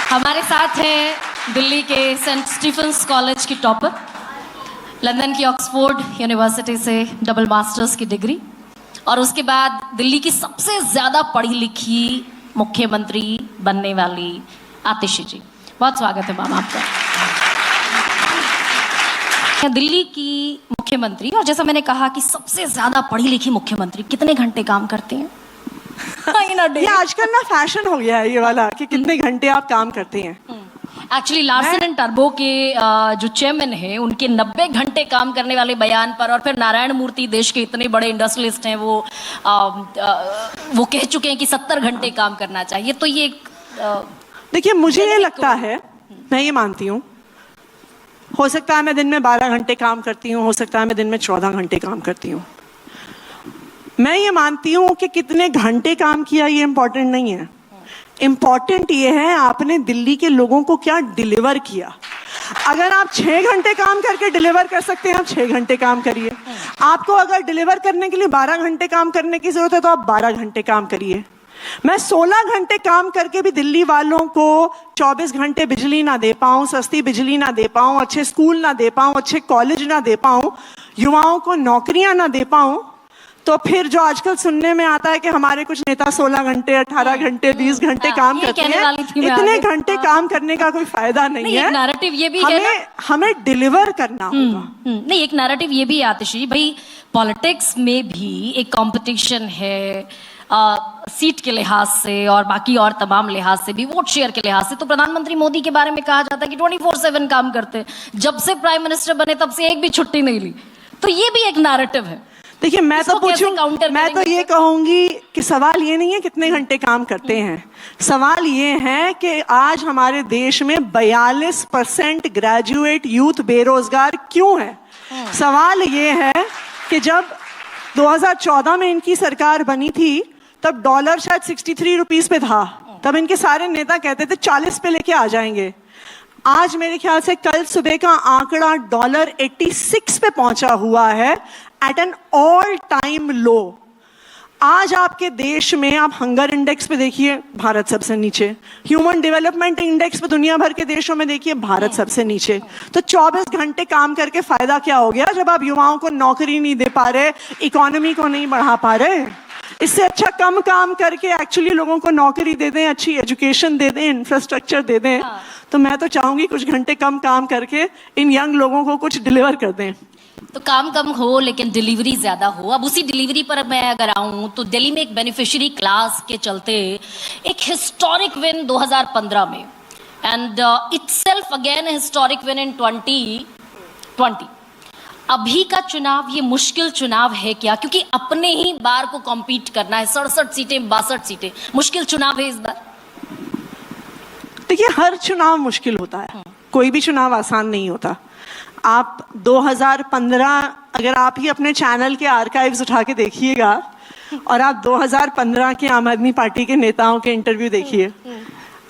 हमारे साथ हैं दिल्ली के सेंट स्टीफेंस कॉलेज की टॉपर, लंदन की ऑक्सफोर्ड यूनिवर्सिटी से डबल मास्टर्स की डिग्री, और उसके बाद दिल्ली की सबसे ज़्यादा पढ़ी लिखी मुख्यमंत्री बनने वाली आतिशी जी। बहुत स्वागत है मैम आपका। दिल्ली की मुख्यमंत्री, और जैसा मैंने कहा कि सबसे ज़्यादा पढ़ी लिखी मुख्यमंत्री कितने घंटे काम करते हैं? ये आजकल ना फैशन हो गया है ये वाला कि कितने घंटे आप काम करते हैं। एक्चुअली लार्सन एंड टर्बो के जो चेयरमैन है उनके 90 घंटे काम करने वाले बयान पर, और फिर नारायण मूर्ति देश के इतने बड़े इंडस्ट्रियलिस्ट हैं, वो कह चुके हैं कि 70 घंटे काम करना चाहिए। तो ये देखिए, मुझे ये लगता है, मैं ये मानती हूँ, हो सकता है मैं दिन में 12 घंटे काम करती हूँ, हो सकता है मैं दिन में 14 घंटे काम करती हूँ। मैं ये मानती हूँ कि कितने घंटे काम किया ये इम्पोर्टेंट नहीं है। इम्पॉर्टेंट ये है आपने दिल्ली के लोगों को क्या डिलीवर किया। अगर आप 6 घंटे काम करके डिलीवर कर सकते हैं, आप 6 घंटे काम करिए। आपको अगर डिलीवर करने के लिए 12 घंटे काम करने की जरूरत है तो आप 12 घंटे काम करिए। मैं 16 घंटे काम करके भी दिल्ली वालों को 24 घंटे बिजली ना दे पाऊं, सस्ती बिजली ना दे पाऊं, अच्छे स्कूल ना दे पाऊं, अच्छे कॉलेज ना दे पाऊं, युवाओं को नौकरियां ना दे पाऊं, तो फिर जो आजकल सुनने में आता है कि हमारे कुछ नेता 16 घंटे 18 घंटे 20 घंटे काम करते हैं, इतने घंटे काम करने का कोई फायदा नहीं है। नैरेटिव ये भी हमें डिलीवर करना होगा। नहीं, एक नैरेटिव ये भी आतिशी भाई, पॉलिटिक्स में भी एक कंपटीशन है, सीट के लिहाज से और बाकी और तमाम लिहाज से भी, वोट शेयर के लिहाज से। तो प्रधानमंत्री मोदी के बारे में कहा जाता है कि 24/7 काम करते हैं, जब से प्राइम मिनिस्टर बने तब से एक भी छुट्टी नहीं ली। तो ये भी एक नैरेटिव है। देखिए, मैं तो ये कहूंगी कि सवाल ये नहीं है कितने घंटे काम करते हैं, सवाल ये है कि आज हमारे देश में 42% ग्रेजुएट यूथ बेरोजगार क्यों है। सवाल ये है कि जब 2014 में इनकी सरकार बनी थी तब डॉलर शायद 63 रुपीस पे था, तब इनके सारे नेता कहते थे 40 पे लेके आ जाएंगे। आज मेरे ख्याल से कल सुबह का आंकड़ा $86 पे पहुंचा हुआ है, एट एन ऑल टाइम लो। आज आपके देश में आप हंगर इंडेक्स पे देखिए, भारत सबसे नीचे। ह्यूमन डेवलपमेंट इंडेक्स पे दुनिया भर के देशों में देखिए, भारत सबसे नीचे। तो 24 घंटे काम करके फायदा क्या हो गया जब आप युवाओं को नौकरी नहीं दे पा रहे, इकोनॉमी को नहीं बढ़ा पा रहे। इससे अच्छा कम काम करके एक्चुअली लोगों को नौकरी दे दें, अच्छी एजुकेशन दे दें, इंफ्रास्ट्रक्चर दे दें। तो मैं तो चाहूंगी कुछ घंटे कम काम करके इन यंग लोगों को कुछ डिलीवर कर दें। तो काम कम हो लेकिन डिलीवरी ज्यादा हो। अब उसी डिलीवरी पर मैं अगर आऊं तो दिल्ली में एक बेनिफिशियरी क्लास के चलते एक हिस्टोरिक विन 2015 में, and itself again historic win in 2020। अभी का चुनाव ये मुश्किल चुनाव है क्या? क्योंकि अपने ही बार को कॉम्पीट करना है, 67 सीटें 62 सीटें, मुश्किल चुनाव है इस बार। देखिए, हर चुनाव मुश्किल होता है, कोई भी चुनाव आसान नहीं होता। आप 2015 अगर आप ही अपने चैनल के आर्काइव्स उठा के देखिएगा और आप 2015 के आम आदमी पार्टी के नेताओं के इंटरव्यू देखिए,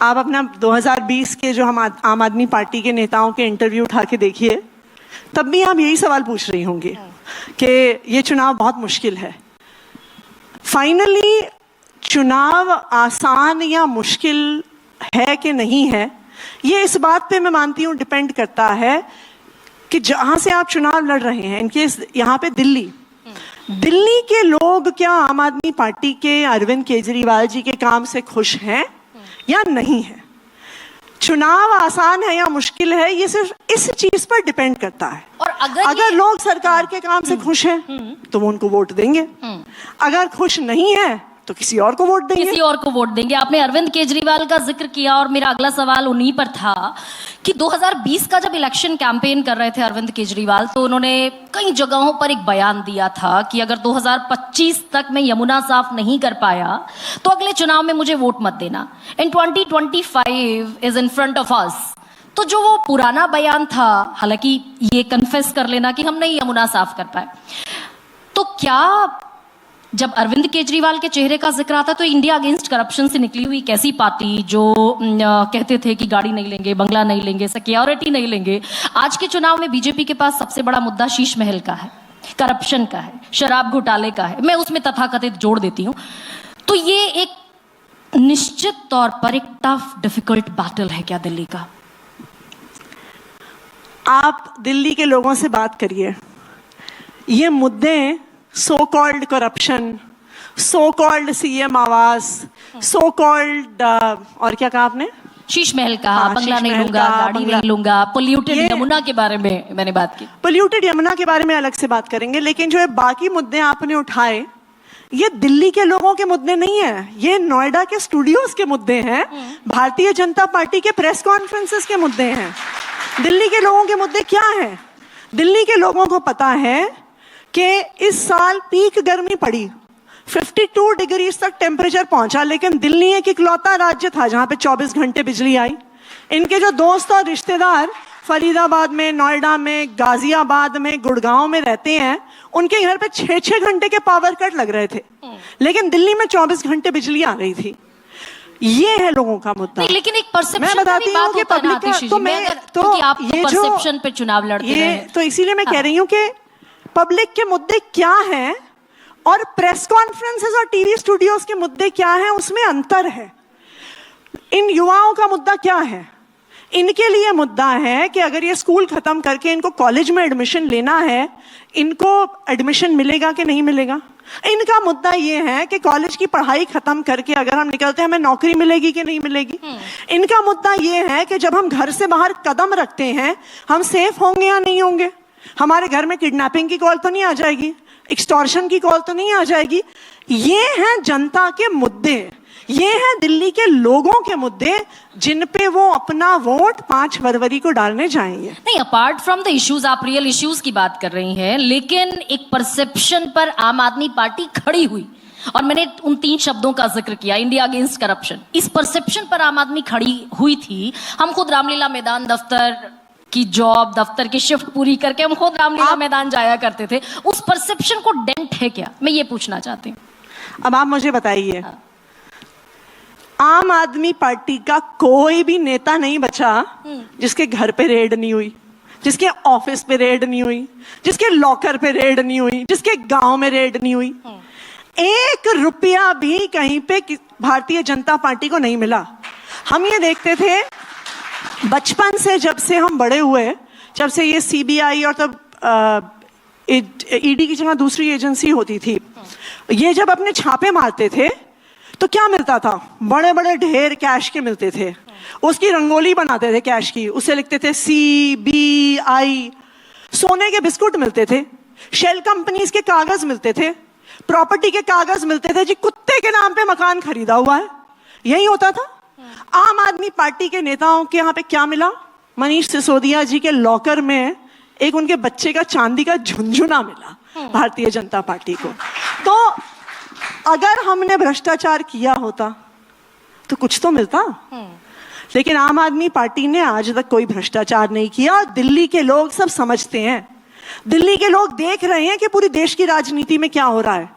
आप अपना 2020 के जो हम आम आदमी पार्टी के नेताओं के इंटरव्यू उठा के देखिए, तब भी आप यही सवाल पूछ रही होंगी कि ये चुनाव बहुत मुश्किल है। फाइनली चुनाव आसान या मुश्किल है कि नहीं है, ये इस बात पे मैं मानती हूँ डिपेंड करता है कि जहां से आप चुनाव लड़ रहे हैं। इनके यहाँ पे दिल्ली के लोग क्या आम आदमी पार्टी के अरविंद केजरीवाल जी के काम से खुश हैं या नहीं है? चुनाव आसान है या मुश्किल है, ये सिर्फ इस चीज पर डिपेंड करता है। और अगर लोग सरकार के काम से खुश हैं तो वो उनको वोट देंगे, अगर खुश नहीं है तो किसी और को वोट देंगे। आपने अरविंद केजरीवाल का जिक्र किया और मेरा अगला सवाल उन्हीं पर था कि 2020 का जब इलेक्शन कैंपेन कर रहे थे अरविंद केजरीवाल, तो उन्होंने कई जगहों पर एक बयान दिया था कि अगर 2025 तक मैं यमुना साफ नहीं कर पाया तो अगले चुनाव में मुझे वोट मत देना। इन 2025 is in front of us. तो जो वो पुराना बयान था, हालांकि ये कन्फेस कर लेना कि हम नहीं यमुना साफ कर पाए, तो क्या जब अरविंद केजरीवाल के चेहरे का जिक्र आता तो इंडिया अगेंस्ट करप्शन से निकली हुई एक ऐसी पार्टी जो कहते थे कि गाड़ी नहीं लेंगे, बंगला नहीं लेंगे, सिक्योरिटी नहीं लेंगे, आज के चुनाव में बीजेपी के पास सबसे बड़ा मुद्दा शीश महल का है, करप्शन का है, शराब घोटाले का है, मैं उसमें तथाकथित जोड़ देती हूँ। तो ये एक निश्चित तौर पर एक टफ डिफिकल्ट बैटल है क्या दिल्ली का? आप दिल्ली के लोगों से बात करिए, ये मुद्दे so called corruption, so called CM आवास, सो कॉल्ड और क्या कहा आपने? शीश महल कहा, हाँ, बंगला शीश नहीं महल लूंगा, कहा, गाड़ी बंगला। नहीं लूंगा, पोल्यूटेड ये- यमुना के बारे में मैंने बात की। पोल्यूटेड यमुना के बारे में अलग से बात करेंगे, लेकिन जो है बाकी मुद्दे आपने उठाए, ये दिल्ली के लोगों के मुद्दे नहीं है, ये नोएडा के स्टूडियोज के मुद्दे हैं, भारतीय जनता पार्टी के प्रेस कॉन्फ्रेंसेस के मुद्दे हैं। दिल्ली के लोगों के मुद्दे क्या हैं? दिल्ली के लोगों को पता है कि इस साल पीक गर्मी पड़ी, 52 डिग्री तक टेम्परेचर पहुंचा, लेकिन दिल्ली एक इकलौता राज्य था जहां पे 24 घंटे बिजली आई। इनके जो दोस्त और रिश्तेदार फरीदाबाद में, नोएडा में, गाजियाबाद में, गुड़गांव में रहते हैं, उनके घर पे 6-6 घंटे के पावर कट लग रहे थे, लेकिन दिल्ली में 24 घंटे बिजली आ रही थी। ये है लोगों का मुद्दा। नहीं, लेकिन एक परसेप्शन मैं बताती हूँ कि पब्लिक आप परसेप्शन पे चुनाव लड़ते रहे। तो इसीलिए मैं कह रही हूँ कि पब्लिक के मुद्दे क्या हैं और प्रेस कॉन्फ्रेंसेस और टीवी स्टूडियोज के मुद्दे क्या हैं, उसमें अंतर है। इन युवाओं का मुद्दा क्या है? इनके लिए मुद्दा है कि अगर ये स्कूल खत्म करके इनको कॉलेज में एडमिशन लेना है, इनको एडमिशन मिलेगा कि नहीं मिलेगा। इनका मुद्दा ये है कि कॉलेज की पढ़ाई खत्म करके अगर हम निकलते हैं हमें नौकरी मिलेगी कि नहीं मिलेगी। इनका मुद्दा ये है कि जब हम घर से बाहर कदम रखते हैं हम सेफ होंगे या नहीं होंगे, हमारे घर में किडनैपिंग की कॉल तो नहीं आ जाएगी, एक्सटॉर्शन की कॉल तो नहीं आ जाएगी। ये हैं जनता के मुद्दे, ये हैं दिल्ली के लोगों के मुद्दे, जिन पे वो अपना वोट 5 फरवरी को डालने जाएंगे। नहीं, अपार्ट फ्रॉम द इश्यूज, आप रियल इश्यूज की बात कर रही हैं, लेकिन एक परसेप्शन पर आम आदमी पार्टी खड़ी हुई, और मैंने उन 3 शब्दों का जिक्र किया, इंडिया अगेंस्ट करप्शन। इस परसेप्शन पर आम आदमी खड़ी हुई थी। हम खुद रामलीला मैदान, दफ्तर की जॉब, दफ्तर की शिफ्ट पूरी करके हम खुद रामलीला मैदान जाया करते थे। उस परसेप्शन को डेंट है क्या, मैं ये पूछना चाहती हूँ। अब आप मुझे बताइए, आम आदमी पार्टी का कोई भी नेता नहीं बचा जिसके घर पे रेड नहीं हुई, जिसके ऑफिस पे रेड नहीं हुई, जिसके लॉकर पे रेड नहीं हुई, जिसके गांव में रेड नहीं हुई। 1 रुपया भी कहीं पे भारतीय जनता पार्टी को नहीं मिला। हम ये देखते थे बचपन से, जब से हम बड़े हुए, जब से ये सीबीआई और तब ईडी की जगह दूसरी एजेंसी होती थी, ये जब अपने छापे मारते थे तो क्या मिलता था? बड़े बड़े ढेर कैश के मिलते थे, उसकी रंगोली बनाते थे कैश की, उसे लिखते थे CBI। सोने के बिस्कुट मिलते थे, शेल कंपनीज के कागज मिलते थे, प्रॉपर्टी के कागज मिलते थे, जी कुत्ते के नाम पे मकान खरीदा हुआ है, यही होता था। आम आदमी पार्टी के नेताओं के यहाँ पे क्या मिला? मनीष सिसोदिया जी के लॉकर में एक उनके बच्चे का चांदी का झुनझुना मिला भारतीय जनता पार्टी को। तो अगर हमने भ्रष्टाचार किया होता तो कुछ तो मिलता, लेकिन आम आदमी पार्टी ने आज तक कोई भ्रष्टाचार नहीं किया। और दिल्ली के लोग सब समझते हैं, दिल्ली के लोग देख रहे हैं कि पूरी देश की राजनीति में क्या हो रहा है,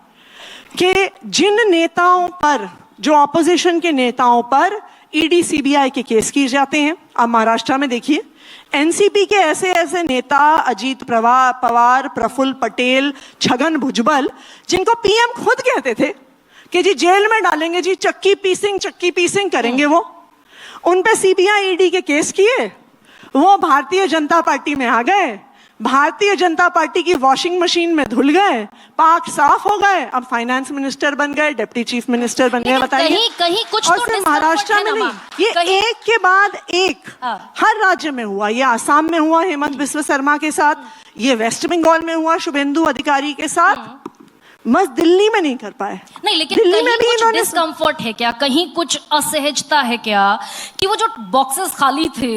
कि जिन नेताओं पर, जो ऑपोजिशन के नेताओं पर ईडी सीबीआई के केस किए जाते हैं। अब महाराष्ट्र में देखिए, एनसीपी के ऐसे ऐसे नेता, अजीत पवार, प्रफुल्ल पटेल, छगन भुजबल, जिनको पीएम खुद कहते थे कि जी जेल में डालेंगे, जी चक्की पीसिंग करेंगे, वो उन पे सीबीआई ईडी के केस किए, वो भारतीय जनता पार्टी में आ गए, भारतीय जनता पार्टी की वॉशिंग मशीन में धुल गए, पाक साफ हो गए, अब फाइनेंस मिनिस्टर बन गए, डिप्टी चीफ मिनिस्टर बन गए। बताइए, कहीं कुछ और तो सिर्फ महाराष्ट्र में नहीं, ये एक के बाद एक हर राज्य में हुआ। ये आसाम में हुआ हेमंत बिस्व शर्मा के साथ, ये वेस्ट बंगाल में हुआ शुभेंदु अधिकारी के साथ, बस दिल्ली में नहीं कर पाए। नहीं, लेकिन दिल्ली कहीं में भी कुछ डिस्कम्फर्ट है क्या, कहीं कुछ असहजता है क्या कि वो जो बॉक्सेस खाली थे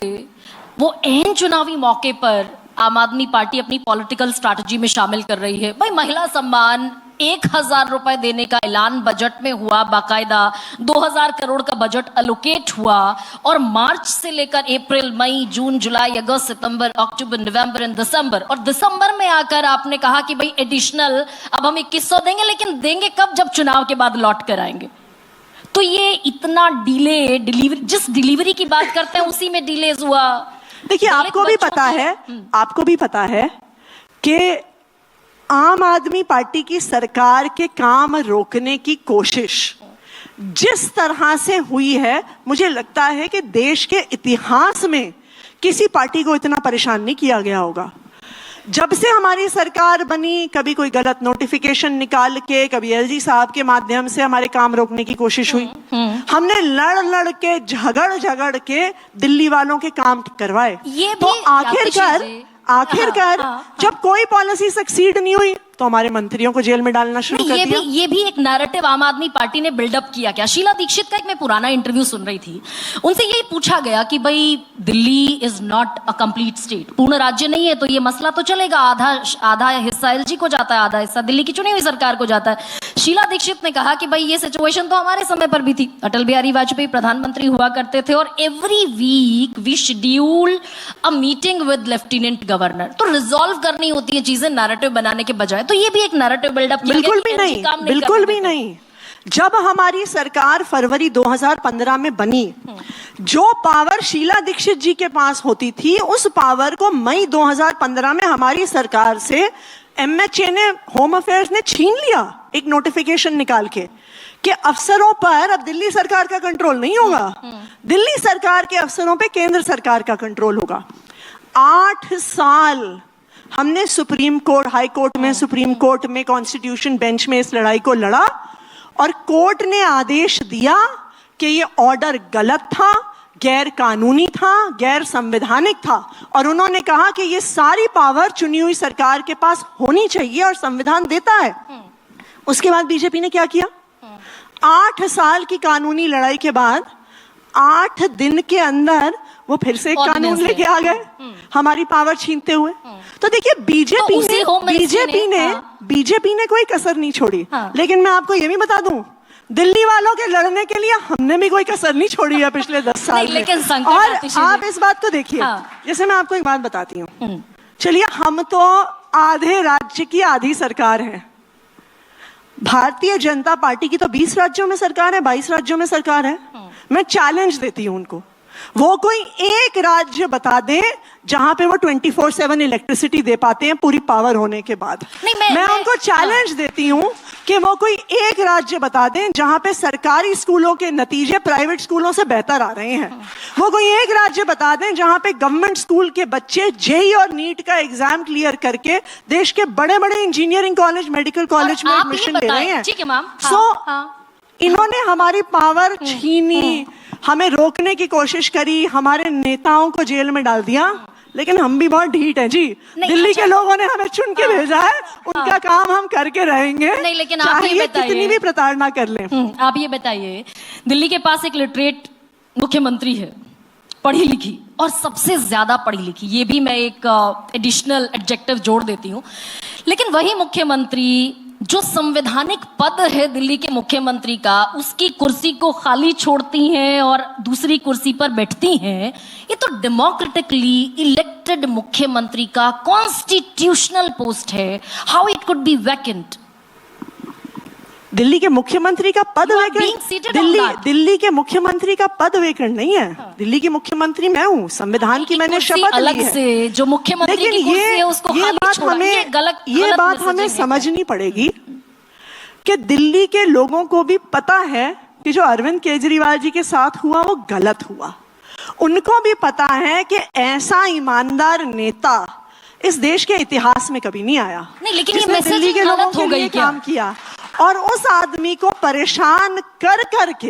वो एन चुनावी मौके पर आम आदमी पार्टी अपनी पॉलिटिकल स्ट्रैटेजी में शामिल कर रही है। भाई, महिला सम्मान 1000 रुपए देने का ऐलान बजट में हुआ, बाकायदा 2000 करोड़ का बजट एलोकेट हुआ, और मार्च से लेकर अप्रैल, मई, जून, जुलाई, अगस्त, सितंबर, अक्टूबर, नवंबर एंड दिसंबर, और दिसंबर में आकर आपने कहा कि भाई एडिशनल अब हम 2100 देंगे, लेकिन देंगे कब? जब चुनाव के बाद लौट कर आएंगे। तो ये इतना डिले, डिलीवरी, जिस डिलीवरी की बात करते हैं उसी में डिलेज हुआ। देखिए, आपको भी पता है कि आम आदमी पार्टी की सरकार के काम रोकने की कोशिश जिस तरह से हुई है, मुझे लगता है कि देश के इतिहास में किसी पार्टी को इतना परेशान नहीं किया गया होगा। जब से हमारी सरकार बनी, कभी कोई गलत नोटिफिकेशन निकाल के, कभी एलजी साहब के माध्यम से हमारे काम रोकने की कोशिश हुई। हमने लड़ के झगड़ के दिल्ली वालों के काम करवाए। तो आखिरकार जब कोई पॉलिसी सक्सीड नहीं हुई तो हमारे मंत्रियों को जेल में डालना शुरू कर दिया। ये भी एक नैरेटिव आम आदमी पार्टी ने बिल्डअप किया। क्या शीला दीक्षित का एक मैं पुराना इंटरव्यू सुन रही थी, उनसे यही पूछा गया कि भाई Delhi is not a complete state, पूर्ण राज्य नहीं है, तो ये मसला तो चलेगा, आधा हिस्सा एलजी को जाता है, आधा हिस्सा दिल्ली की चुनी हुई सरकार को जाता है। शीला दीक्षित ने कहा कि भाई ये सिचुएशन तो हमारे समय पर भी थी, अटल बिहारी वाजपेयी प्रधानमंत्री हुआ करते थे और every week we schedule a meeting with lieutenant governor. तो रिजॉल्व करनी होती है चीजें नैरेटिव बनाने के बजाय। तो ये भी एक नैरेटिव बिल्डअप किया गया। बिल्कुल भी नहीं। जब हमारी सरकार फरवरी 2015 में बनी, जो पावर शीला दीक्षित जी के पास होती थी, उस पावर को मई 2015 में हमारी सरकार से एमएचए ने, होम अफेयर्स ने छीन लिया, एक नोटिफिकेशन निकाल के कि अफसरों पर अब दिल्ली सरकार का कंट्रोल नहीं होगा, दिल्ली सरकार के अफसरों पे केंद्र सरकार का कंट्रोल होगा। 8 साल हमने सुप्रीम कोर्ट, हाई कोर्ट में, सुप्रीम कोर्ट में, कॉन्स्टिट्यूशन बेंच में इस लड़ाई को लड़ा और कोर्ट ने आदेश दिया कि ये ऑर्डर गलत था, गैर कानूनी था, गैर संवैधानिक था, और उन्होंने कहा कि ये सारी पावर चुनी हुई सरकार के पास होनी चाहिए और संविधान देता है। उसके बाद बीजेपी ने क्या किया? 8 साल की कानूनी लड़ाई के बाद 8 दिन के अंदर वो फिर से एक कानून लेके आ गए हमारी पावर छीनते हुए। तो देखिए बीजेपी ने कोई कसर नहीं छोड़ी। लेकिन मैं आपको ये भी बता दूं, दिल्ली वालों के लड़ने के लिए हमने भी कोई कसर नहीं छोड़ी है पिछले 10 साल में। और आप इस बात को देखिए, जैसे मैं आपको एक बात बताती हूँ, चलिए हम तो आधे राज्य की आधी सरकार है, भारतीय जनता पार्टी की तो 20 राज्यों में सरकार है, 22 राज्यों में सरकार है। मैं चैलेंज देती हूँ उनको, वो कोई एक राज्य बता दें जहां पे वो 24/7 इलेक्ट्रिसिटी दे पाते हैं पूरी पावर होने के बाद। मैं उनको चैलेंज देती हूं कि वो कोई एक राज्य बता दें जहां पे सरकारी स्कूलों के नतीजे प्राइवेट स्कूलों से बेहतर आ रहे हैं। वो कोई एक राज्य बता दें जहां पे गवर्नमेंट स्कूल के बच्चे जेईई और नीट का एग्जाम क्लियर करके देश के बड़े बड़े इंजीनियरिंग कॉलेज, मेडिकल कॉलेज में एडमिशन ले रहे हैं। इन्होंने हमारी पावर छीनी, हमें रोकने की कोशिश करी, हमारे नेताओं को जेल में डाल दिया, लेकिन हम भी बहुत ढीठ हैं जी। दिल्ली के लोगों ने हमें चुन के भेजा है, उनका काम हम करके रहेंगे, नहीं, लेकिन आप ये बताइए, कितनी भी प्रताड़ना कर लें। आप ये बताइए, दिल्ली के पास एक लिटरेट मुख्यमंत्री है, पढ़ी लिखी, और सबसे ज्यादा पढ़ी लिखी, ये भी मैं एक एडिशनल एडजेक्टिव जोड़ देती हूँ, लेकिन वही मुख्यमंत्री जो संवैधानिक पद है दिल्ली के मुख्यमंत्री का, उसकी कुर्सी को खाली छोड़ती हैं और दूसरी कुर्सी पर बैठती हैं। ये तो डेमोक्रेटिकली इलेक्टेड मुख्यमंत्री का कॉन्स्टिट्यूशनल पोस्ट है। How it could be vacant? Delhi के मुख्यमंत्री का पद वैकेंट? दिल्ली के मुख्यमंत्री का पद वैकेंट नहीं है। दिल्ली की मुख्यमंत्री मैं हूँ, संविधान की मैंने शपथ ली है। से जो मुख्यमंत्री की कुर्सी है उसको खाली छोड़ा, ये बात हमें समझनी पड़ेगी कि दिल्ली के लोगों को भी पता है कि जो अरविंद केजरीवाल जी के साथ हुआ वो गलत हुआ। उनको भी पता है कि ऐसा ईमानदार नेता इस देश के इतिहास में कभी नहीं आया, लेकिन ये दिल्ली के लोगों के लिए काम किया। और उस आदमी को परेशान कर करके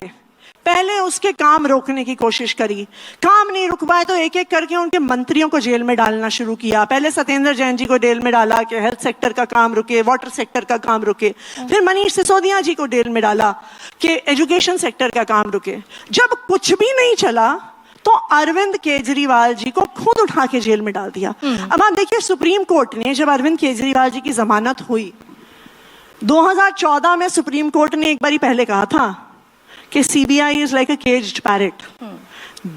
पहले उसके काम रोकने की कोशिश करी, काम नहीं रुक पाए तो एक एक करके उनके मंत्रियों को जेल में डालना शुरू किया। पहले सत्येंद्र जैन जी को जेल में डाला कि हेल्थ सेक्टर का काम रुके, वाटर सेक्टर का काम रुके। फिर मनीष सिसोदिया जी को जेल में डाला कि एजुकेशन सेक्टर का काम रुके। जब कुछ भी नहीं चला तो अरविंद केजरीवाल जी को खुद उठा के जेल में डाल दिया। अब आप देखिए, सुप्रीम कोर्ट ने जब अरविंद केजरीवाल जी की जमानत हुई 2014 में, सुप्रीम कोर्ट ने एक बारी पहले कहा था कि CBI is like a caged parrot.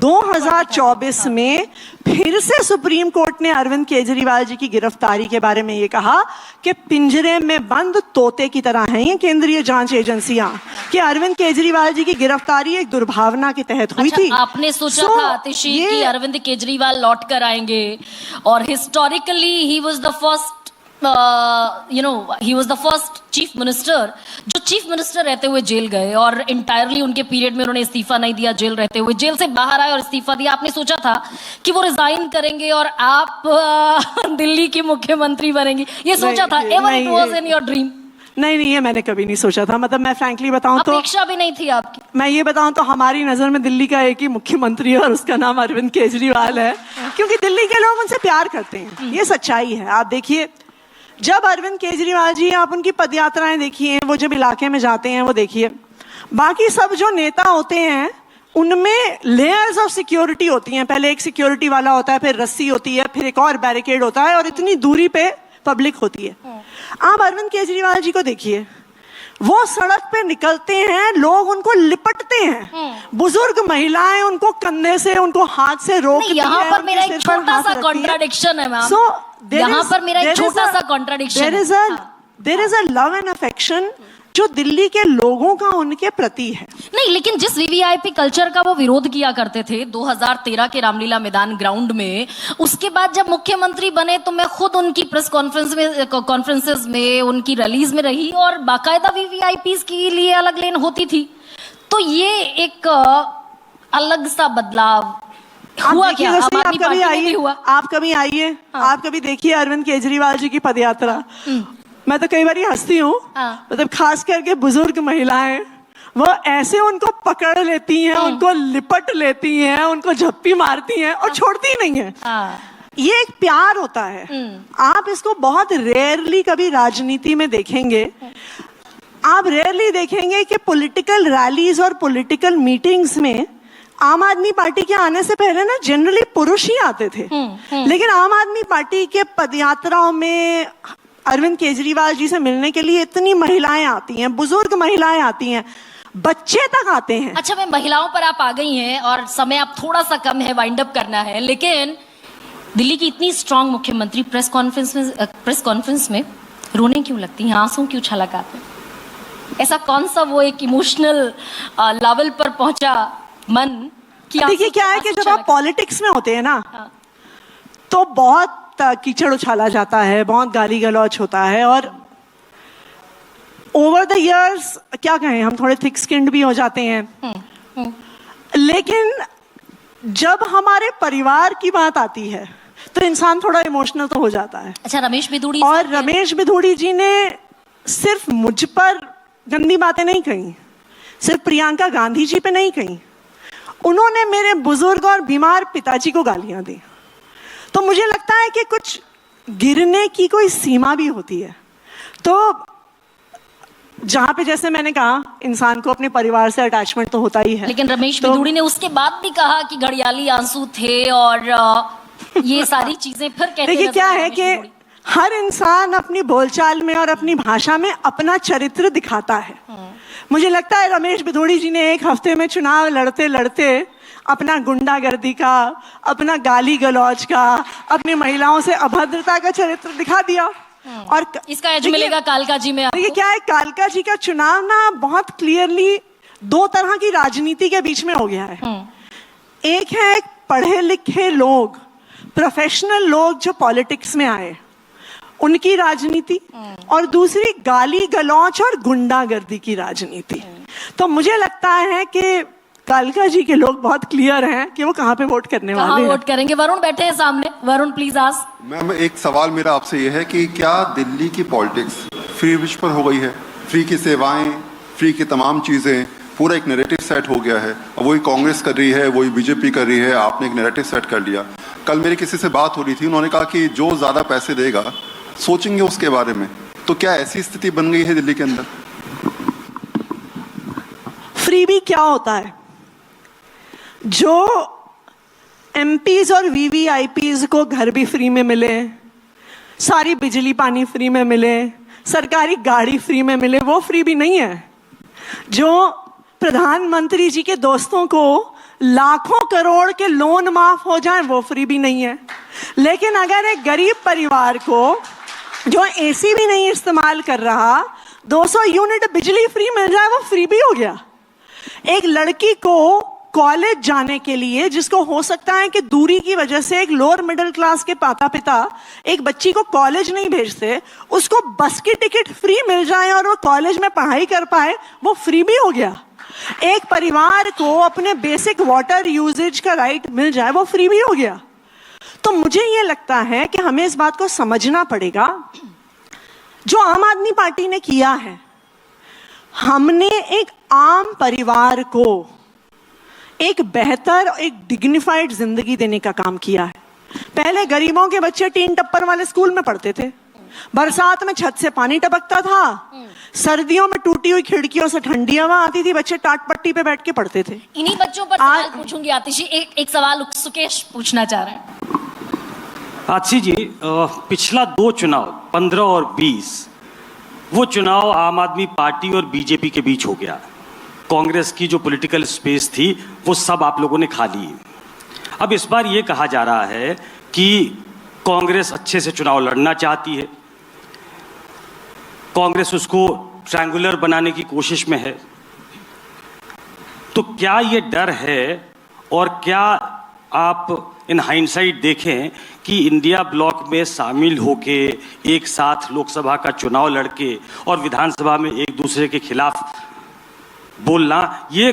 2024 में फिर से सुप्रीम कोर्ट ने अरविंद केजरीवाल जी की गिरफ्तारी के बारे में ये कहा कि पिंजरे में बंद तोते की तरह हैं ये केंद्रीय जांच एजेंसियां, कि अरविंद केजरीवाल जी की गिरफ्तारी एक दुर्भावना के तहत हुई थी। आपने सोचा था आतिशी कि अरविंद केजरीवाल लौट कर आएंगे, और historically he was the first he was the first chief minister जो चीफ मिनिस्टर रहते हुए जेल गए, और इंटायरली उनके पीरियड में उन्होंने इस्तीफा नहीं दिया, जेल रहते हुए, जेल से बाहर आए और इस्तीफा दिया। आपने सोचा था कि वो रिजाइन करेंगे और आप दिल्ली की मुख्यमंत्री बनेंगी? ये सोचा था? Ever it was in your dream? नहीं, ये मैंने कभी नहीं सोचा था। मतलब मैं फ्रैंकली बताऊं तो अपेक्षा भी नहीं थी आपकी? मैं ये बताऊं तो हमारी नजर में दिल्ली का एक ही मुख्यमंत्री है और उसका नाम अरविंद केजरीवाल है, क्योंकि दिल्ली के लोग उनसे प्यार करते हैं। ये सच्चाई है। आप देखिए, जब अरविंद केजरीवाल जी, आप उनकी पदयात्राएं देखिए, वो जब इलाके में जाते हैं वो देखिए, बाकी सब जो नेता होते हैं उनमें लेयर्स ऑफ सिक्योरिटी होती हैं। पहले एक सिक्योरिटी वाला होता है, फिर रस्सी होती है, फिर एक और बैरिकेड होता है, और इतनी दूरी पे पब्लिक होती है। आप अरविंद केजरीवाल जी को देखिए, वो सड़क पे निकलते हैं, लोग उनको लिपटते हैं, बुजुर्ग महिलाएं उनको कंधे से, उनको हाथ से रोकती हैं। यहाँ पर मेरा एक छोटा सा कॉन्ट्राडिक्शन है मैम। यहाँ पर मेरा एक छोटा सा कॉन्ट्राडिक्शन है। There is a love and affection जो दिल्ली के लोगों का उनके प्रति है। नहीं, लेकिन जिस वीवीआईपी कल्चर का वो विरोध किया करते थे 2013 के रामलीला मैदान ग्राउंड में, उसके बाद जब मुख्यमंत्री बने तो मैं खुद उनकी प्रेस कॉन्फ्रेंसेस में, उनकी रैलीज में रही, और बाकायदा वीवीआईपीज के लिए अलग लेन होती थी। तो ये एक अलग सा बदलाव हुआ क्या? आप कभी आइए, आप कभी देखिए अरविंद केजरीवाल जी की पदयात्रा। मैं तो कई बार हंसती हूँ, मतलब खास करके बुजुर्ग महिलाएं, वो ऐसे उनको पकड़ लेती हैं, उनको लिपट लेती हैं, उनको झप्पी मारती हैं और छोड़ती नहीं है। ये एक प्यार होता है। आप इसको बहुत रेयरली कभी राजनीति में देखेंगे। आप रेयरली देखेंगे कि पॉलिटिकल रैलीज और पॉलिटिकल मीटिंग्स में आम आदमी पार्टी के आने से पहले ना जनरली पुरुष ही आते थे, लेकिन आम आदमी पार्टी के पदयात्राओं में अरविंद केजरीवाल जी से मिलने के लिए इतनी महिलाएं आती हैं, बुजुर्ग महिलाएं आती हैं, बच्चे तक आते हैं। अच्छा, मैं महिलाओं पर आप आ गई हैं और समय आप थोड़ा सा कम है, वाइंड अप करना है, लेकिन दिल्ली की इतनी स्ट्रांग मुख्यमंत्री प्रेस कॉन्फ्रेंस में रोने क्यों लगती हैं, आंसू क्यों छलक आते हैं? ऐसा कौन सा वो एक इमोशनल लेवल पर पहुंचा मन कि देखिए क्या है कि जब आप पॉलिटिक्स में होते हैं ना, तो बहुत कीचड़ उछाला जाता है, बहुत गाली गलौच होता है, और ओवर द इयर्स क्या कहें, हम थोड़े थिक स्किन्ड भी हो जाते हैं। लेकिन जब हमारे परिवार की बात आती है तो इंसान थोड़ा इमोशनल तो हो जाता है। अच्छा, रमेश बिधूड़ी, और रमेश बिधूड़ी जी ने सिर्फ मुझ पर गंदी बातें नहीं कही, सिर्फ प्रियंका गांधी जी पे नहीं कही, उन्होंने मेरे बुजुर्ग और बीमार पिताजी को गालियां दी। तो मुझे लगता है कि कुछ गिरने की कोई सीमा भी होती है। तो जहां पे, जैसे मैंने कहा, इंसान को अपने परिवार से अटैचमेंट तो होता ही है, लेकिन रमेश बिधूड़ी ने उसके बाद भी कहा कि घड़ियाली आंसू थे और ये सारी चीजें फिर कहते। देखिए क्या है कि हर इंसान अपनी बोलचाल में और अपनी भाषा में अपना चरित्र दिखाता है। मुझे लगता है रमेश बिधूड़ी जी ने एक हफ्ते में चुनाव लड़ते लड़ते अपना गुंडागर्दी का, अपना गाली गलौज का, अपनी महिलाओं से अभद्रता का चरित्र दिखा दिया। और इसका एज मिलेगा कालका जी में। देखिए क्या है, कालका जी का चुनाव ना बहुत क्लियरली दो तरह की राजनीति के बीच में हो गया है। एक है पढ़े लिखे लोग, प्रोफेशनल लोग जो पॉलिटिक्स में आए, उनकी राजनीति, और दूसरी गाली गलौच और गुंडागर्दी की राजनीति। तो मुझे लगता है कि कालका जी के लोग बहुत क्लियर हैं कि वो कहाँ पे वोट करने वाले हैं। कहाँ वोट करेंगे? वरुण बैठे हैं सामने, वरुण प्लीज आस्क। मैम, एक सवाल मेरा आपसे ये है कि क्या दिल्ली की पॉलिटिक्स फ्री विश पर हो गई है? फ्री की सेवाएं, फ्री की तमाम चीज़ें, पूरा एक नैरेटिव सेट हो गया है। वही कांग्रेस कर रही है, वही बीजेपी कर रही है, आपने एक नैरेटिव सेट कर लिया। कल मेरी किसी से बात हो रही थी, उन्होंने कहा कि जो ज़्यादा पैसे देगा सोचेंगे उसके बारे में। तो क्या ऐसी स्थिति बन गई है दिल्ली के अंदर? फ्री भी क्या होता है? जो एमपीज और वीवीआईपीज को घर भी फ्री में मिले, सारी बिजली पानी फ्री में मिले, सरकारी गाड़ी फ्री में मिले, वो फ्री भी नहीं है। जो प्रधानमंत्री जी के दोस्तों को लाखों करोड़ के लोन माफ हो जाए, वो फ्री भी नहीं है। लेकिन अगर एक गरीब परिवार को जो एसी भी नहीं इस्तेमाल कर रहा 200 यूनिट बिजली फ्री मिल जाए, वो फ्री भी हो गया। एक लड़की को कॉलेज जाने के लिए, जिसको हो सकता है कि दूरी की वजह से एक लोअर मिडिल क्लास के माता पिता एक बच्ची को कॉलेज नहीं भेजते, उसको बस की टिकट फ्री मिल जाए और वो कॉलेज में पढ़ाई कर पाए, वो फ्री भी हो गया। एक परिवार को अपने बेसिक वाटर यूजेज का राइट मिल जाए, वो फ्री भी हो गया। तो मुझे ये लगता है कि हमें इस बात को समझना पड़ेगा, जो आम आदमी पार्टी ने किया है, हमने एक आम परिवार को एक बेहतर, एक डिग्निफाइड जिंदगी देने का काम किया है। पहले गरीबों के बच्चे टीन टप्पर वाले स्कूल में पढ़ते थे, बरसात में छत से पानी टपकता था, सर्दियों में टूटी हुई खिड़कियों से ठंडी हवा आती थी, बच्चे टाट पट्टी पे बैठ के पढ़ते थे। इन्हीं बच्चों पर सवाल पूछूंगी आतिशी। एक सवाल सुकेश पूछना चाह रहे हैं। आतिशी जी, पिछला 2 चुनाव 15 और 20, वो चुनाव आम आदमी पार्टी और बीजेपी के बीच हो गया। कांग्रेस की जो पॉलिटिकल स्पेस थी वो सब आप लोगों ने खा ली। अब इस बार ये कहा जा रहा है कि कांग्रेस अच्छे से चुनाव लड़ना चाहती है, कांग्रेस उसको ट्रायंगुलर बनाने की कोशिश में है। तो क्या ये डर है, और क्या आप इन हाइंडसाइट देखें कि इंडिया ब्लॉक में शामिल होके एक साथ लोकसभा का चुनाव लड़के और विधानसभा में एक दूसरे के खिलाफ बोलना, ये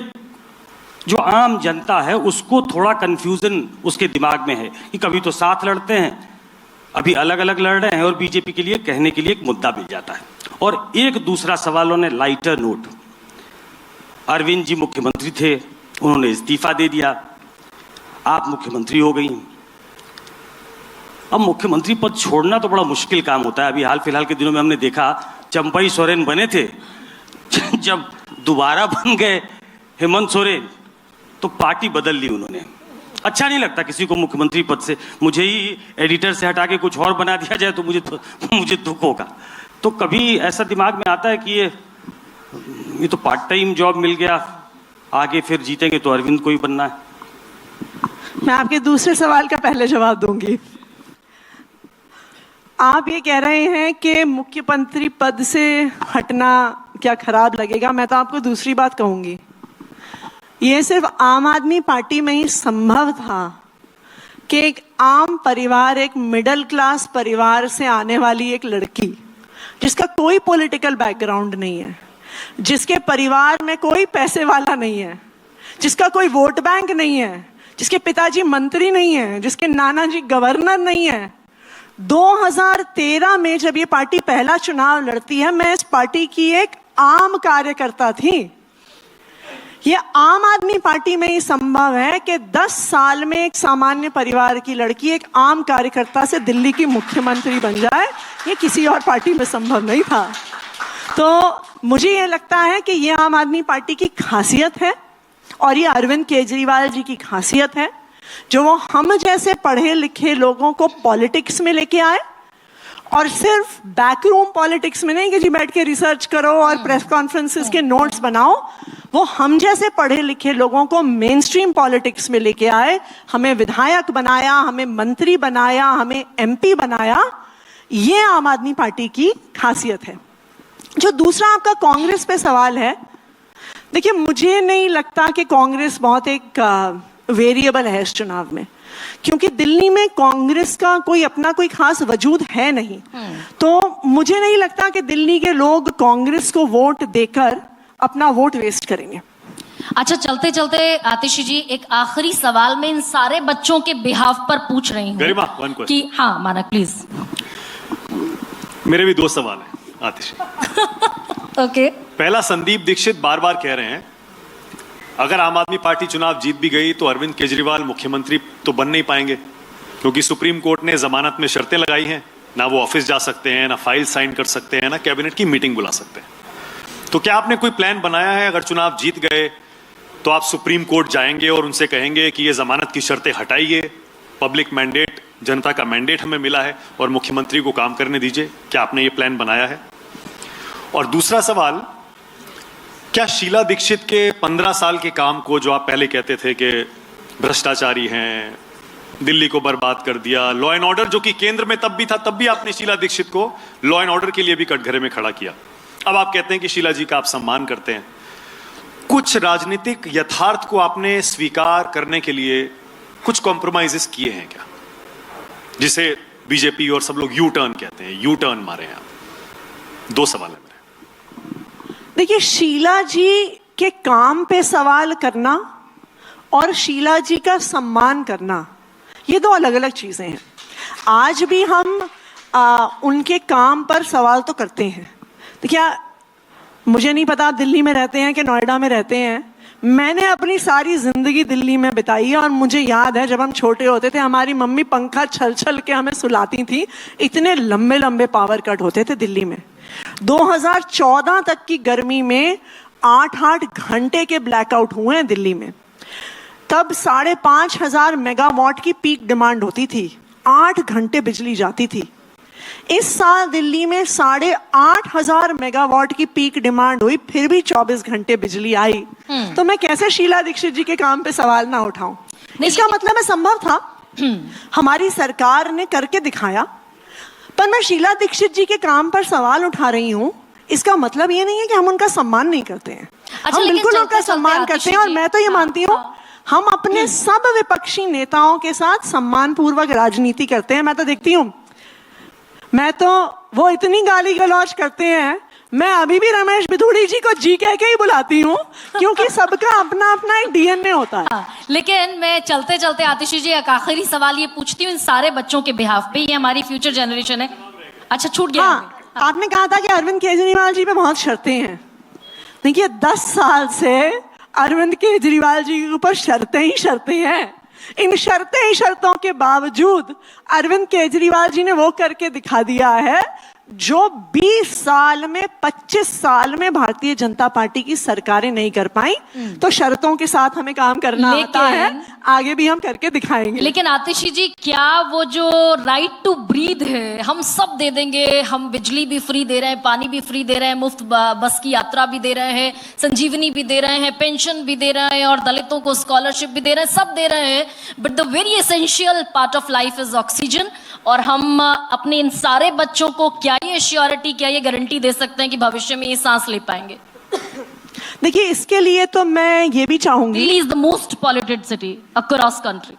जो आम जनता है उसको थोड़ा कंफ्यूजन उसके दिमाग में है कि कभी तो साथ लड़ते हैं, अभी अलग अलग लड़ रहे हैं, और बीजेपी के लिए कहने के लिए एक मुद्दा मिल जाता है। और एक दूसरा सवाल उन्होंने लाइटर नोट, अरविंद जी मुख्यमंत्री थे, उन्होंने इस्तीफा दे दिया, आप मुख्यमंत्री हो गई। अब मुख्यमंत्री पद छोड़ना तो बड़ा मुश्किल काम होता है। अभी हाल फिलहाल के दिनों में हमने देखा, चंपई सोरेन बने थे, जब दोबारा बन गए हेमंत सोरेन तो पार्टी बदल ली उन्होंने। अच्छा नहीं लगता किसी को मुख्यमंत्री पद से, मुझे ही एडिटर से हटा के कुछ और बना दिया जाए तो मुझे दुख होगा। तो कभी ऐसा दिमाग में आता है कि ये तो पार्ट टाइम जॉब मिल गया, आगे फिर जीतेंगे तो अरविंद को ही बनना है। मैं आपके दूसरे सवाल का पहले जवाब दूंगी। आप ये कह रहे हैं कि मुख्यमंत्री पद से हटना क्या खराब लगेगा, मैं तो आपको दूसरी बात कहूंगी। ये सिर्फ आम आदमी पार्टी में ही संभव था कि एक आम परिवार, एक मिडिल क्लास परिवार से आने वाली एक लड़की, जिसका कोई पॉलिटिकल बैकग्राउंड नहीं है, जिसके परिवार में कोई पैसे वाला नहीं है, जिसका कोई वोट बैंक नहीं है, जिसके पिताजी मंत्री नहीं है, जिसके नाना जी गवर्नर नहीं है, 2013 में जब ये पार्टी पहला चुनाव लड़ती है, मैं इस पार्टी की एक आम कार्यकर्ता थी। ये आम आदमी पार्टी में ही संभव है कि 10 साल में एक सामान्य परिवार की लड़की एक आम कार्यकर्ता से दिल्ली की मुख्यमंत्री बन जाए, ये किसी और पार्टी में संभव नहीं था। तो मुझे ये लगता है कि ये आम आदमी पार्टी की खासियत है और ये अरविंद केजरीवाल जी की खासियत है, जो वो हम जैसे पढ़े लिखे लोगों को पॉलिटिक्स में लेके आए, और सिर्फ बैकरूम पॉलिटिक्स में नहीं कि जी बैठ के रिसर्च करो और प्रेस कॉन्फ्रेंसेस के नोट्स बनाओ, वो हम जैसे पढ़े लिखे लोगों को मेन स्ट्रीम पॉलिटिक्स में लेके आए, हमें विधायक बनाया, हमें मंत्री बनाया, हमें एमपी बनाया। ये आम आदमी पार्टी की खासियत है। जो दूसरा आपका कांग्रेस पे सवाल है, देखिए मुझे नहीं लगता कि कांग्रेस बहुत एक वेरिएबल है इस चुनाव में, क्योंकि दिल्ली में कांग्रेस का कोई अपना कोई खास वजूद है नहीं। तो मुझे नहीं लगता कि दिल्ली के लोग कांग्रेस को वोट देकर अपना वोट वेस्ट करेंगे। अच्छा, चलते चलते आतिशी जी, एक आखिरी सवाल मैं इन सारे बच्चों के बिहाफ पर पूछ रही हूँ कि हाँ मानक प्लीज। मेरे भी 2 सवाल हैं आतिशी। ओके। पहला, संदीप दीक्षित बार बार कह रहे हैं अगर आम आदमी पार्टी चुनाव जीत भी गई तो अरविंद केजरीवाल मुख्यमंत्री तो बन नहीं पाएंगे, क्योंकि सुप्रीम कोर्ट ने जमानत में शर्तें लगाई हैं, ना वो ऑफिस जा सकते हैं, ना फाइल साइन कर सकते हैं, ना कैबिनेट की मीटिंग बुला सकते हैं। तो क्या आपने कोई प्लान बनाया है, अगर चुनाव जीत गए तो आप सुप्रीम कोर्ट जाएंगे और उनसे कहेंगे कि ये जमानत की शर्तें हटाइए, पब्लिक मैंडेट, जनता का मैंडेट हमें मिला है और मुख्यमंत्री को काम करने दीजिए? क्या आपने ये प्लान बनाया है? और दूसरा सवाल, क्या शीला दीक्षित के 15 साल के काम को, जो आप पहले कहते थे कि भ्रष्टाचारी हैं, दिल्ली को बर्बाद कर दिया, लॉ एंड ऑर्डर जो कि केंद्र में तब भी था, तब भी आपने शीला दीक्षित को लॉ एंड ऑर्डर के लिए भी कटघरे में खड़ा किया, अब आप कहते हैं कि शीला जी का आप सम्मान करते हैं, कुछ राजनीतिक यथार्थ को आपने स्वीकार करने के लिए कुछ कॉम्प्रोमाइजेस किए हैं क्या, जिसे बीजेपी और सब लोग यू टर्न कहते हैं, यू टर्न मारे हैं आप? 2 सवाल है मेरे। देखिए, शीला जी के काम पे सवाल करना और शीला जी का सम्मान करना, ये 2 अलग अलग चीजें हैं। आज भी हम उनके काम पर सवाल तो करते हैं। देखिए, मुझे नहीं पता आप दिल्ली में रहते हैं कि नोएडा में रहते हैं, मैंने अपनी सारी जिंदगी दिल्ली में बिताई है और मुझे याद है जब हम छोटे होते थे हमारी मम्मी पंखा छल छल के हमें सुलाती थी, इतने लंबे लंबे पावर कट होते थे दिल्ली में। 2014 तक की गर्मी में 8-8 घंटे के ब्लैकआउट हुए हैं दिल्ली में। तब 5,500 मेगावाट की पीक डिमांड होती थी, 8 घंटे बिजली जाती थी। इस साल दिल्ली में 8,500 मेगावाट की पीक डिमांड हुई, फिर भी 24 घंटे बिजली आई। तो मैं कैसे शीला दीक्षित जी के काम पे सवाल ना उठाऊं? इसका मतलब है संभव था, हमारी सरकार ने करके दिखाया। पर मैं शीला दीक्षित जी के काम पर सवाल उठा रही हूं, इसका मतलब ये नहीं है कि हम उनका सम्मान नहीं करते हैं। अच्छा, हम बिल्कुल उनका सम्मान करते हैं और मैं तो ये मानती हूँ हम अपने सब विपक्षी नेताओं के साथ सम्मान पूर्वक राजनीति करते हैं। मैं तो देखती हूँ, मैं तो वो इतनी गाली गलौज करते हैं, मैं अभी भी रमेश बिधूड़ी जी को जी कह के ही बुलाती हूँ, क्योंकि सबका अपना अपना एक डीएनए होता है। लेकिन मैं चलते चलते आतिशी जी एक आखिरी सवाल ये पूछती हूँ इन सारे बच्चों के बिहाफ पे, ये हमारी फ्यूचर जनरेशन है। अच्छा, छूट गया। हाँ, आपने कहा था कि अरविंद केजरीवाल जी पे बहुत शर्तें हैं। देखिए, 10 साल से अरविंद केजरीवाल जी के ऊपर शर्तें ही शर्तें हैं। इन शर्तों के बावजूद अरविंद केजरीवाल जी ने वो करके दिखा दिया है जो 20 साल में 25 साल में भारतीय जनता पार्टी की सरकारें नहीं कर पाई। तो शर्तों के साथ हमें काम करना आता है, आगे भी हम करके दिखाएंगे। लेकिन आतिशी जी, क्या वो जो राइट टू ब्रीथ है हम सब दे देंगे? हम बिजली भी फ्री दे रहे हैं, पानी भी फ्री दे रहे हैं, मुफ्त बस की यात्रा भी दे रहे हैं, संजीवनी भी दे रहे हैं, पेंशन भी दे रहे हैं और दलितों को स्कॉलरशिप भी दे रहे हैं, सब दे रहे हैं। But the very essential part of life is oxygen. और हम अपने इन सारे बच्चों को क्या ये श्योरिटी, क्या ये गारंटी दे सकते हैं कि भविष्य में ये सांस ले पाएंगे? देखिए, इसके लिए तो मैं ये भी चाहूंगी, Delhi is the most polluted city across country.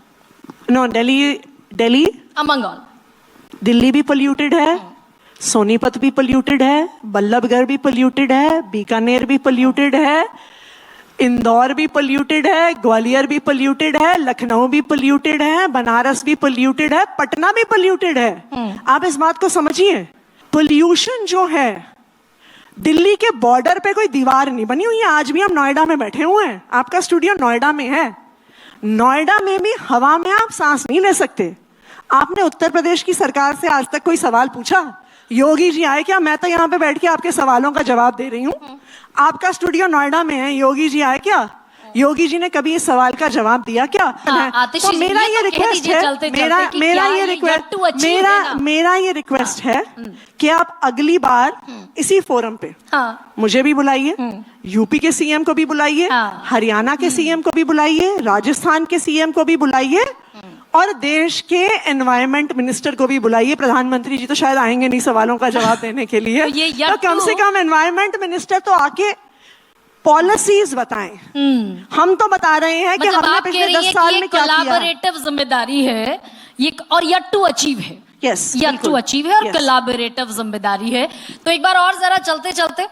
No, Delhi among all. Delhi भी पोल्यूटेड है, सोनीपत भी पोल्यूटेड है, बल्लभगढ़ भी पोल्यूटेड है, बीकानेर भी पोल्यूटेड है, इंदौर भी पोल्यूटेड है, ग्वालियर भी पोल्यूटेड है, लखनऊ भी पोल्यूटेड है, बनारस भी पोल्यूटेड है, पटना भी पोल्यूटेड है। आप इस बात को समझिए, पोल्यूशन जो है, दिल्ली के बॉर्डर पे कोई दीवार नहीं बनी हुई है। आज भी हम नोएडा में बैठे हुए हैं, आपका स्टूडियो नोएडा में है। नोएडा में भी हवा में आप सांस नहीं ले सकते। आपने उत्तर प्रदेश की सरकार से आज तक कोई सवाल पूछा? योगी जी आए क्या? मैं तो यहाँ पे बैठ के आपके सवालों का जवाब दे रही हूँ। आपका स्टूडियो नोएडा में है, योगी जी आए क्या? योगी जी ने कभी इस सवाल का जवाब दिया क्या? तो मेरा ये रिक्वेस्ट है, मेरा ये रिक्वेस्ट है कि आप अगली बार इसी फोरम पे मुझे भी बुलाइए, यूपी के सीएम को भी बुलाइए, हरियाणा के सीएम को भी बुलाइए, राजस्थान के सीएम को भी बुलाइए और देश के एनवायरमेंट मिनिस्टर को भी बुलाइए। प्रधानमंत्री जी तो शायद आएंगे नहीं सवालों का जवाब देने के लिए, तो कम से कम एनवायरनमेंट मिनिस्टर तो आके पॉलिसीज बताएं। हम तो बता रहे हैं कि हमने पिछले 10 साल में क्या किया। कोलैबोरेटिव जिम्मेदारी है ये और यट टू अचीव है। यट टू अचीव है और कोलैबोरेटिव जिम्मेदारी है। तो एक बार और जरा चलते चलते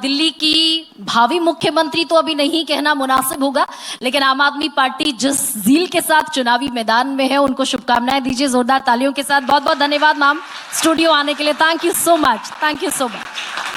दिल्ली की भावी मुख्यमंत्री तो अभी नहीं कहना मुनासिब होगा, लेकिन आम आदमी पार्टी जिस जील के साथ चुनावी मैदान में है उनको शुभकामनाएं दीजिए जोरदार तालियों के साथ। बहुत बहुत धन्यवाद मैम स्टूडियो आने के लिए। Thank you so much, thank you so much.